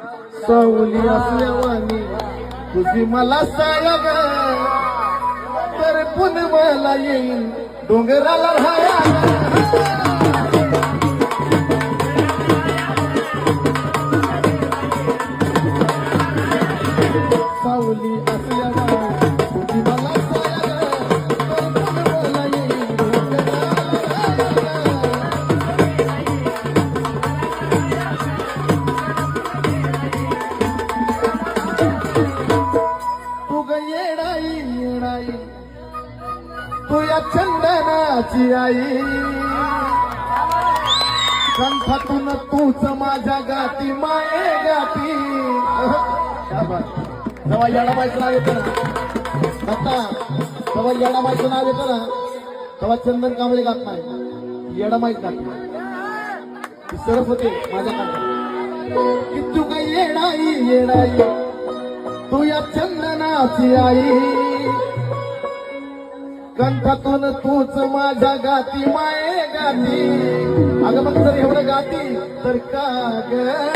सावली असल्यावानी तुझी मला सायग तर पुनवाला येईल डोंगराला राहाया सावली असल्यावानी तुझी मला सायग तर पुनवाला येईल तू या चंदनाची आई कंठातून तूच माझ्या गाती माये गाती जेव्हा येडाबाईचं नाव येतं ना आता जेव्हा येडाबाईचं नाव येतं ना तेव्हा चंदन कांबळे गात नाही येडाबाईच गात सरस होते माझ्याकडे की तू काही येडाई येडाई तू या चंदनाची आई कंठातून तूच माझ्या गाती माये गाती अगं मग जर एवढं गाती तर का ग